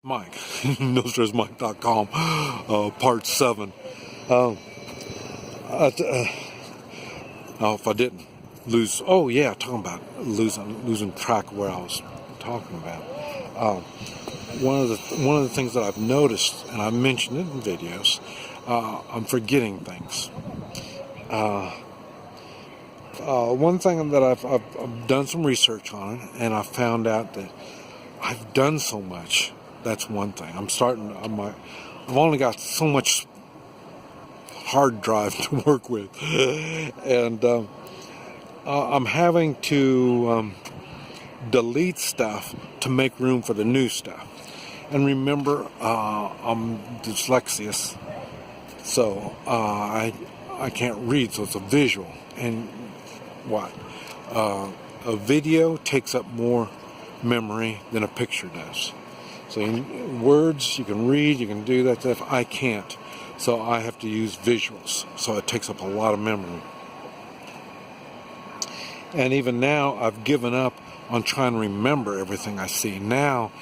Mike, NoStressMike.com, part 7. If I didn't lose, talking about losing track of where I was talking about. One of the things that I've noticed, and I've mentioned it in videos, I'm forgetting things. One thing that I've done some research on it, and I found out that I've done so much. That's one thing. I've only got so much hard drive to work with, and I'm having to delete stuff to make room for the new stuff. And remember, I'm dyslexic, so I can't read, so it's a visual. And a video takes up more memory than a picture does. So in words, you can read, you can do that stuff. I can't. So I have to use visuals. So it takes up a lot of memory. And even now, I've given up on trying to remember everything I see. Now,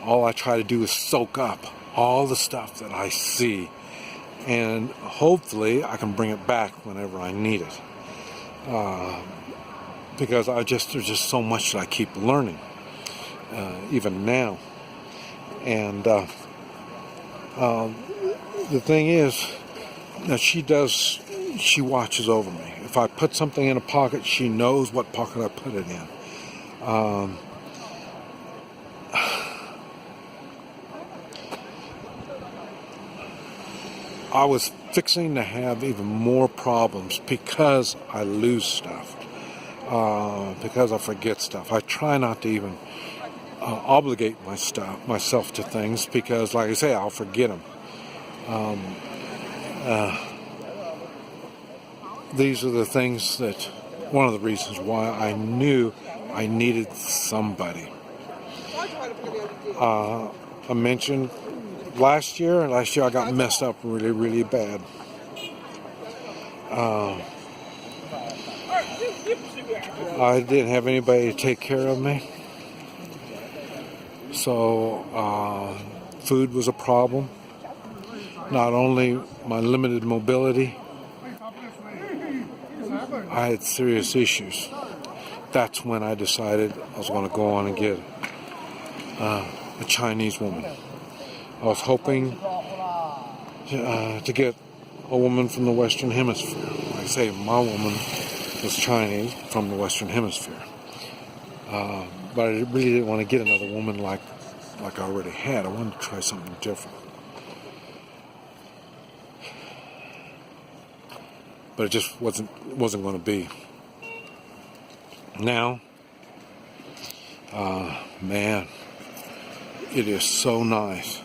all I try to do is soak up all the stuff that I see. And hopefully, I can bring it back whenever I need it. Because there's just so much that I keep learning. Even now. And the thing is that she watches over me. If I put something in a pocket, she knows what pocket I put it in. I was fixing to have even more problems because I lose stuff. Because I forget stuff. I try not to even obligate myself to things because, like I say, I'll forget them. These are the things one of the reasons why I knew I needed somebody. I mentioned last year I got messed up really, really bad. I didn't have anybody to take care of me. So food was a problem. Not only my limited mobility, I had serious issues. That's when I decided I was going to go on and get a Chinese woman. I was hoping to get a woman from the Western Hemisphere. Like I say, my woman was Chinese from the Western Hemisphere. But I really didn't want to get another woman like I already had. I wanted to try something different. But it just wasn't going to be. Now, man, it is so nice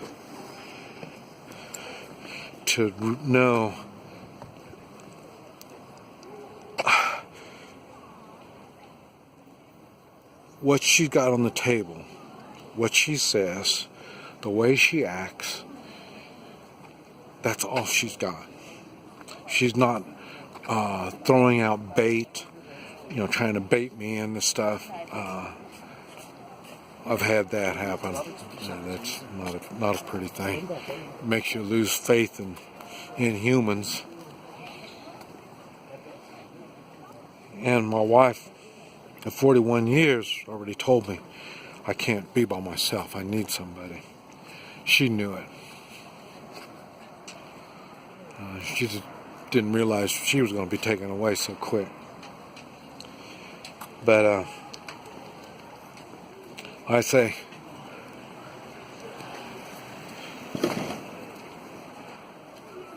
to know what she got on the table, what she says, the way she acts. That's all she's got. She's not throwing out bait, trying to bait me into stuff. I've had that happen. That's not a pretty thing. It makes you lose faith in humans. And my wife, at 41 years, already told me I can't be by myself. I need somebody. She knew it. She just didn't realize she was going to be taken away so quick. But I say,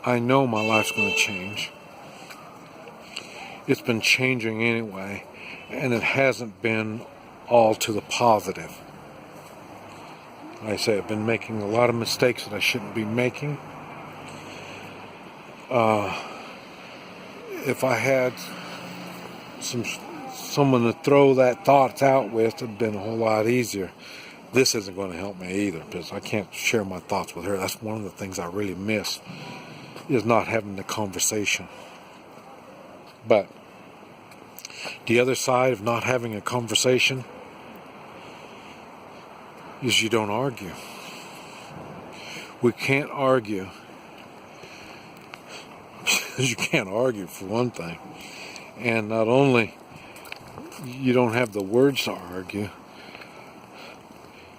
I know my life's going to change. It's been changing anyway, and it hasn't been all to the positive. Like I say, I've been making a lot of mistakes that I shouldn't be making. If I had someone to throw that thoughts out with, it'd been a whole lot easier. This isn't going to help me either because I can't share my thoughts with her. That's one of the things I really miss, is not having the conversation. But the other side of not having a conversation is you don't argue. We can't argue. Because you can't argue, for one thing. And not only you don't have the words to argue,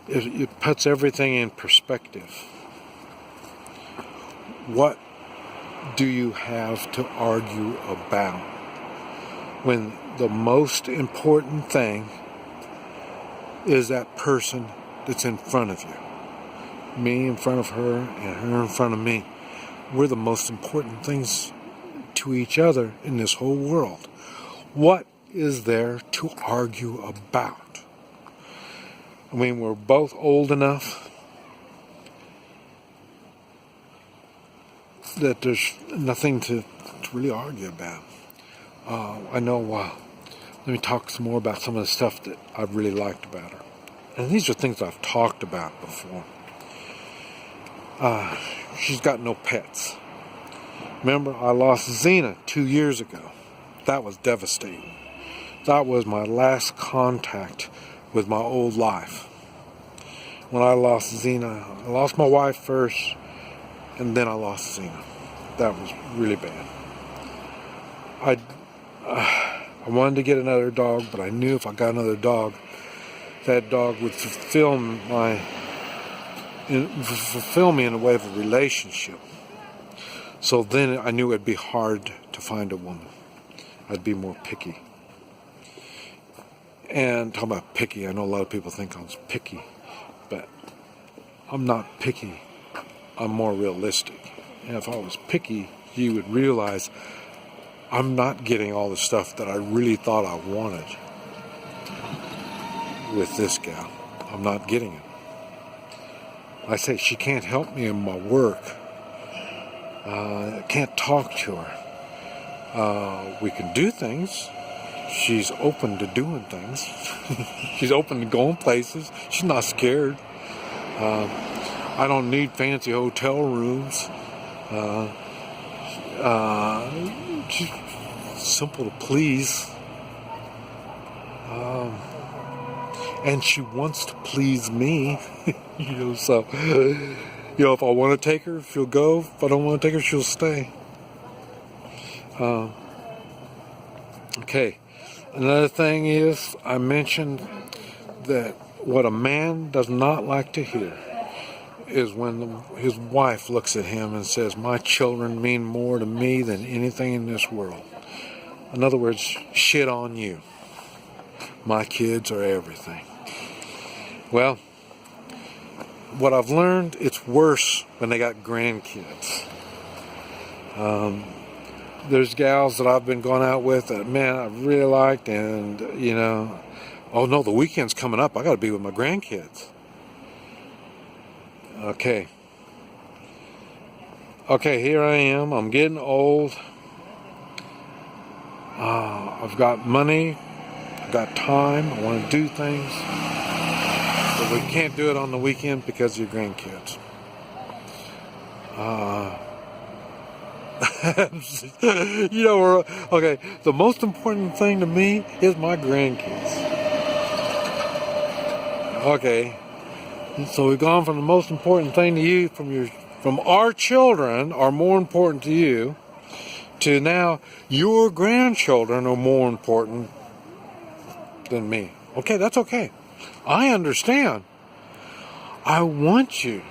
it puts everything in perspective. What do you have to argue about when the most important thing is that person that's in front of you? Me in front of her and her in front of me. We're the most important things to each other in this whole world. What is there to argue about? I mean, we're both old enough that there's nothing to really argue about. I know, let me talk some more about some of the stuff that I've really liked about her. And these are things I've talked about before. She's got no pets. Remember, I lost Xena 2 years ago. That was devastating. That was my last contact with my old life. When I lost Xena, I lost my wife first, and then I lost Xena. That was really bad. I wanted to get another dog, but I knew if I got another dog, that dog would fulfill me in a way of a relationship. So then I knew it'd be hard to find a woman. I'd be more picky. And talking about picky, I know a lot of people think I'm picky, but I'm not picky. I'm more realistic. And if I was picky, you would realize I'm not getting all the stuff that I really thought I wanted with this gal. I'm not getting it. I say she can't help me in my work. I can't talk to her. We can do things. She's open to doing things. She's open to going places. She's not scared. I don't need fancy hotel rooms. She's simple to please. And she wants to please me. So, if I want to take her, she'll go. If I don't want to take her, she'll stay. Okay. Another thing is, I mentioned that what a man does not like to hear is when his wife looks at him and says, "My children mean more to me than anything in this world." In other words, shit on you. My kids are everything. Well, what I've learned, it's worse when they got grandkids. There's gals that I've been going out with that, man, I really liked, and, oh no, the weekend's coming up. I got to be with my grandkids. Okay, here I am. I'm getting old. I've got money. I've got time. I want to do things. But we can't do it on the weekend because of your grandkids. Okay, the most important thing to me is my grandkids. Okay, so we've gone from the most important thing to you, from our children are more important to you, to now your grandchildren are more important than me. Okay, that's okay. I understand. I want you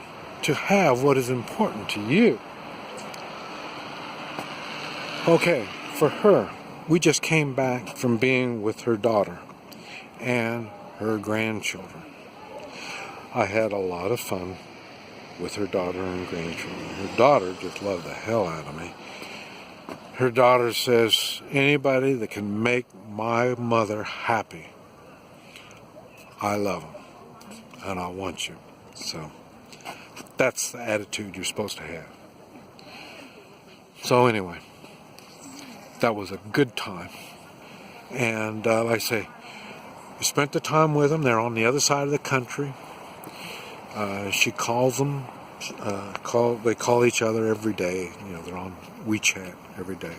to have what is important to you. Okay, for her, we just came back from being with her daughter and her grandchildren. I had a lot of fun with her daughter and grandchildren. Her daughter just loved the hell out of me. Her daughter says, anybody that can make my mother happy, I love them, and I want you. So that's the attitude you're supposed to have. So anyway, that was a good time. And like I say, we spent the time with them. They're on the other side of the country. She calls them. They call each other every day. They're on WeChat every day.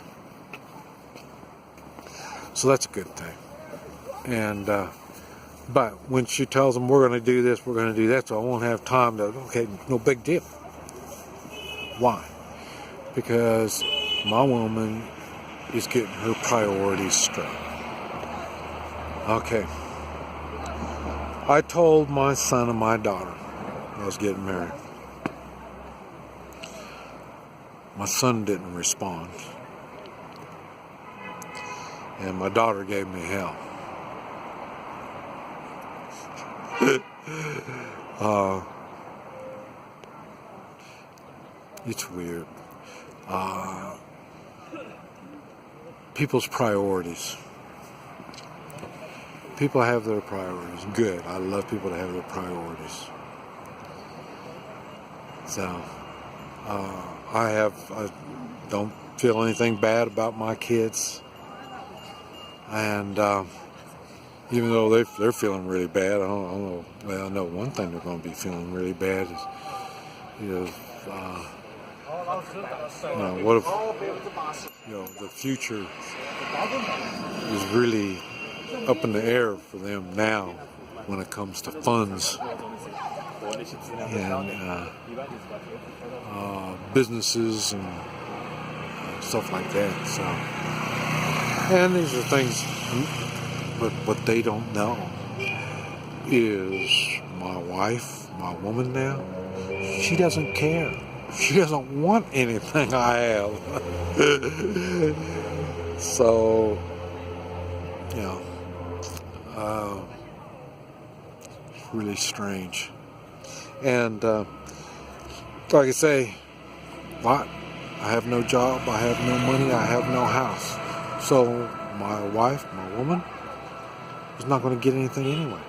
So that's a good thing. And but when she tells them we're going to do this, we're going to do that, so I won't have time to. Okay, no big deal. Why? Because my woman is getting her priorities straight. Okay. I told my son and my daughter I was getting married. My son didn't respond. And my daughter gave me hell. It's weird. People's priorities. People have their priorities. Good. I love people to have their priorities. So, I don't feel anything bad about my kids. And even though they're feeling really bad, I don't know. Well, I know one thing they're going to be feeling really bad is, what if, the future is really up in the air for them now when it comes to funds and businesses and stuff like that. So, and these are things, but what they don't know is my wife, my woman now, she doesn't care. She doesn't want anything I have. So, it's really strange. And like I say, I have no job, I have no money, I have no house. So my wife, my woman, is not going to get anything anyway.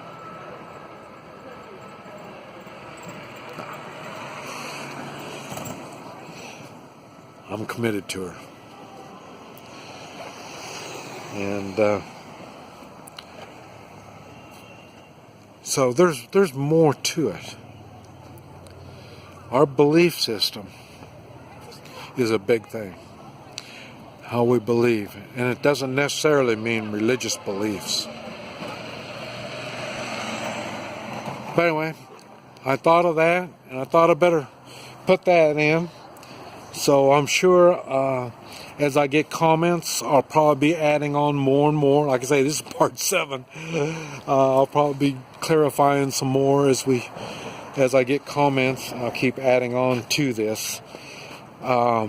I'm committed to her. And so there's more to it. Our belief system is a big thing. How we believe. And it doesn't necessarily mean religious beliefs. But anyway, I thought of that, and I thought I better put that in. So I'm sure as I get comments, I'll probably be adding on more and more. Like I say, this is part 7. I'll probably be clarifying some more as I get comments. I'll keep adding on to this. I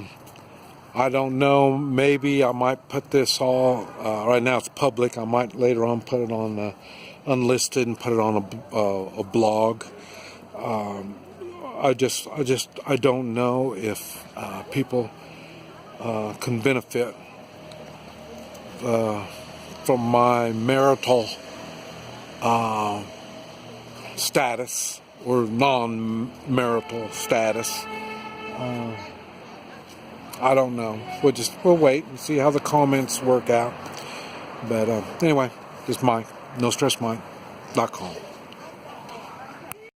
don't know. Maybe I might put this all. Right now it's public. I might later on put it on unlisted and put it on a blog. I don't know if people can benefit from my marital status or non-marital status. I don't know. We'll wait and see how the comments work out. But anyway, this is Mike, NoStressMike.com.